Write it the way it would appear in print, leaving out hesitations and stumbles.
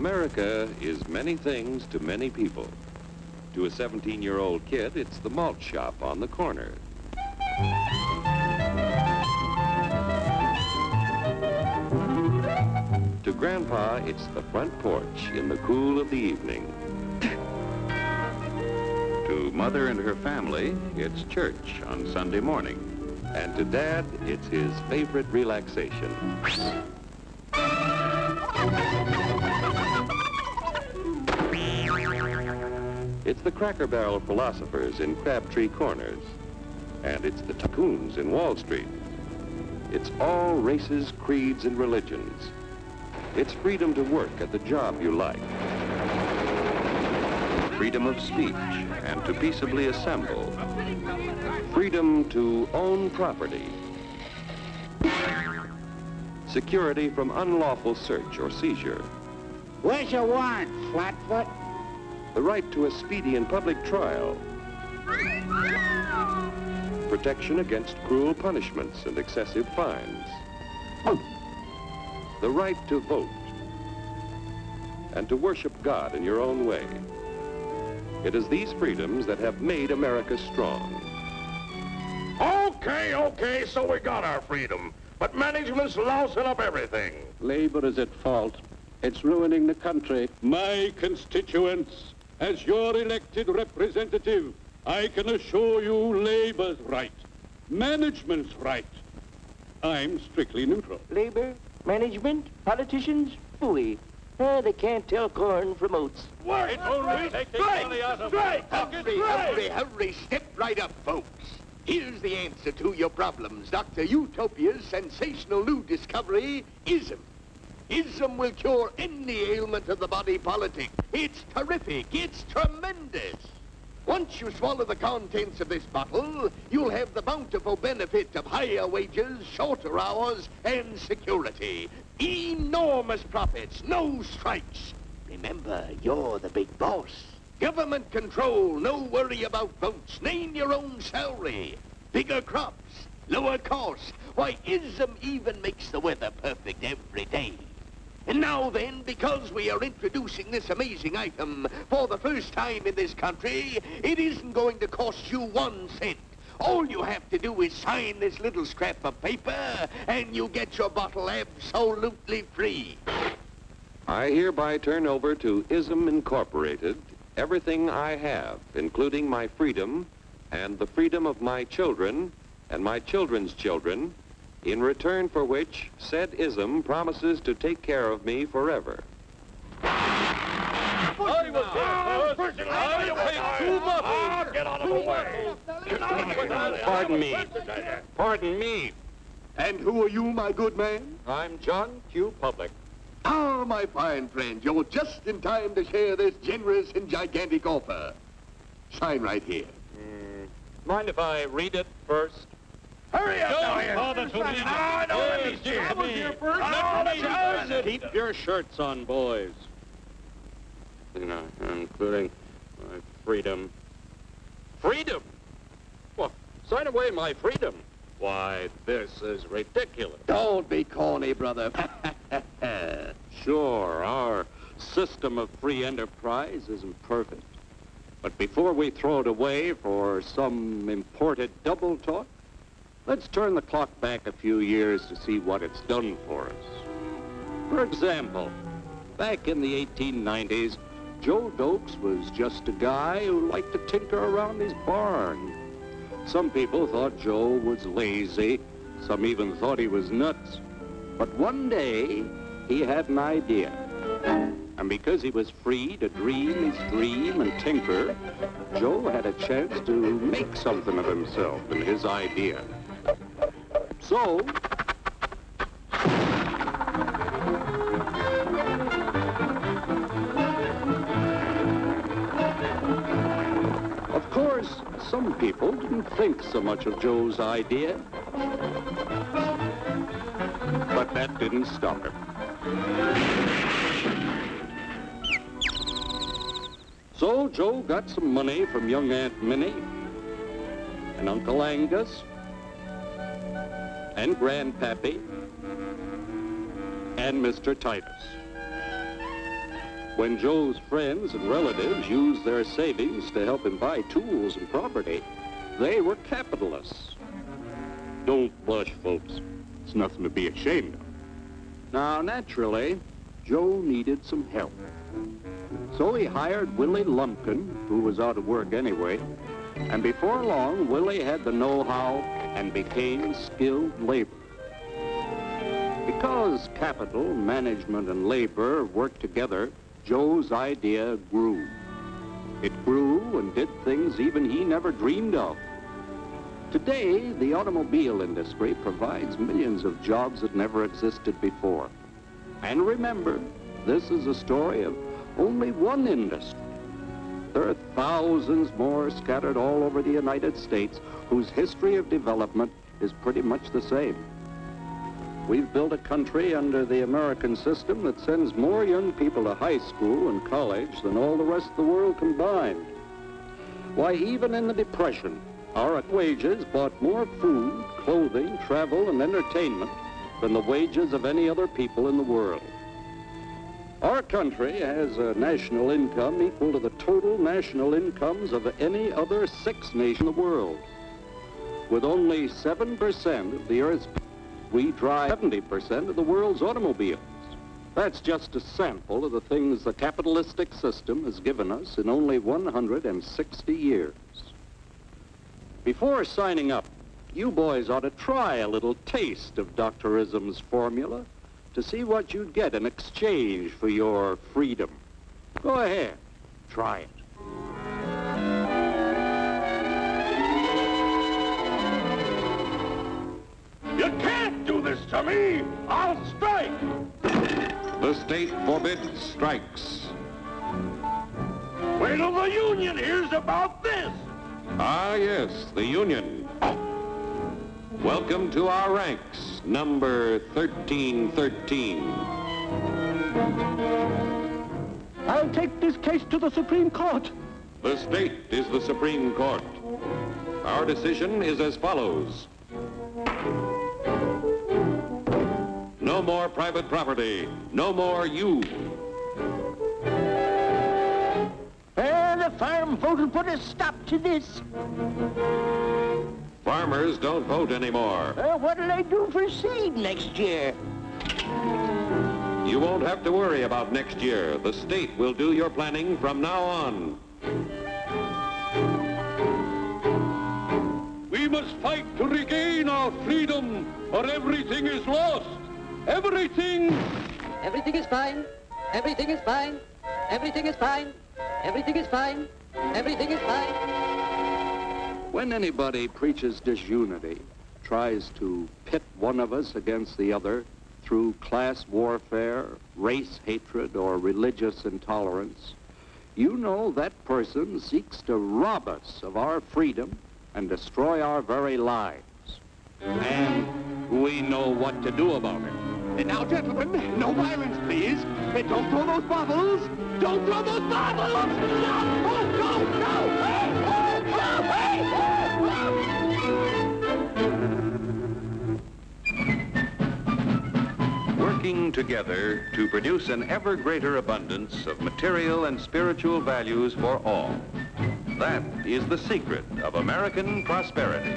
America is many things to many people. To a 17-year-old kid, it's the malt shop on the corner. To Grandpa, it's the front porch in the cool of the evening. To Mother and her family, it's church on Sunday morning. And to Dad, it's his favorite relaxation. It's the Cracker Barrel philosophers in Crabtree Corners. And it's the tycoons in Wall Street. It's all races, creeds, and religions. It's freedom to work at the job you like. Freedom of speech and to peaceably assemble. Freedom to own property. Security from unlawful search or seizure. What's your warrant, Flatfoot? The right to a speedy and public trial. Protection against cruel punishments and excessive fines. The right to vote. And to worship God in your own way. It is these freedoms that have made America strong. Okay, so we got our freedom. But management's lousing up everything. Labor is at fault. It's ruining the country. My constituents, as your elected representative, I can assure you Labor's right. Management's right. I'm strictly neutral. Labor, management, politicians, phooey. They can't tell corn from oats. Work! Hurry, step right up, folks. Here's the answer to your problems. Dr. Utopia's sensational new discovery, ism. Ism will cure any ailment of the body politic. It's terrific. It's tremendous. Once you swallow the contents of this bottle, you'll have the bountiful benefit of higher wages, shorter hours, and security. Enormous profits, no strikes. Remember, you're the big boss. Government control, no worry about votes. Name your own salary. Bigger crops, lower costs. Why, ism even makes the weather perfect every day. And now then, because we are introducing this amazing item for the first time in this country, it isn't going to cost you 1 cent. All you have to do is sign this little scrap of paper, and you get your bottle absolutely free. I hereby turn over to ISM Incorporated everything I have, including my freedom and the freedom of my children and my children's children, in return for which said ISM promises to take care of me forever. I was here first. I paid 2 bucks. Get out of the way. Pardon me. And who are you, my good man? I'm John Q. Public. Ah, my fine friend, you're just in time to share this generous and gigantic offer. Sign right here. Mind if I read it first? Hurry up, Keep your shirts on, boys. You know, including my freedom. Freedom? Well, sign away my freedom. Why, this is ridiculous. Don't be corny, brother. Sure, our system of free enterprise isn't perfect. But before we throw it away for some imported double talk, let's turn the clock back a few years to see what it's done for us. For example, back in the 1890s, Joe Dokes was just a guy who liked to tinker around his barn. Some people thought Joe was lazy. Some even thought he was nuts. But one day, he had an idea. And because he was free to dream his dream and tinker, Joe had a chance to make something of himself and his idea. So, of course, some people didn't think so much of Joe's idea. But that didn't stop him. So Joe got some money from young Aunt Minnie and Uncle Angus and Grandpappy and Mr. Titus. When Joe's friends and relatives used their savings to help him buy tools and property, they were capitalists. Don't blush, folks. It's nothing to be ashamed of. Now, naturally, Joe needed some help. So he hired Willie Lumpkin, who was out of work anyway, and before long, Willie had the know-how and became skilled labor. Because capital, management, and labor worked together, Joe's idea grew. It grew and did things even he never dreamed of. Today, the automobile industry provides millions of jobs that never existed before. And remember, this is a story of only one industry. There are thousands more scattered all over the United States whose history of development is pretty much the same. We've built a country under the American system that sends more young people to high school and college than all the rest of the world combined. Why, even in the Depression, our wages bought more food, clothing, travel, and entertainment than the wages of any other people in the world. Our country has a national income equal to the total national incomes of any other 6 nations in the world. With only 7% of the Earth's people, we drive 70% of the world's automobiles. That's just a sample of the things the capitalistic system has given us in only 160 years. Before signing up, you boys ought to try a little taste of Dr. Ism's formula to see what you'd get in exchange for your freedom. Go ahead, try it. You can't do this to me! I'll strike! The state forbids strikes. Wait till the union hears about this! Ah, yes, the union. Welcome to our ranks, number 1313. I'll take this case to the Supreme Court. The state is the Supreme Court. Our decision is as follows. No more private property. No more you. The farm vote will put a stop to this. Farmers don't vote anymore. What'll I do for seed next year? You won't have to worry about next year. The state will do your planning from now on. We must fight to regain our freedom, or everything is lost. Everything! Everything is fine. Everything is fine. Everything is fine. Everything is fine. Everything is fine. When anybody preaches disunity, tries to pit one of us against the other through class warfare, race hatred, or religious intolerance, you know that person seeks to rob us of our freedom and destroy our very lives. And we know what to do about it. Now, gentlemen, no violence, please. Don't throw those bottles. Don't throw those bottles! No! Oh, no! No! Hey! Working together to produce an ever greater abundance of material and spiritual values for all. That is the secret of American prosperity.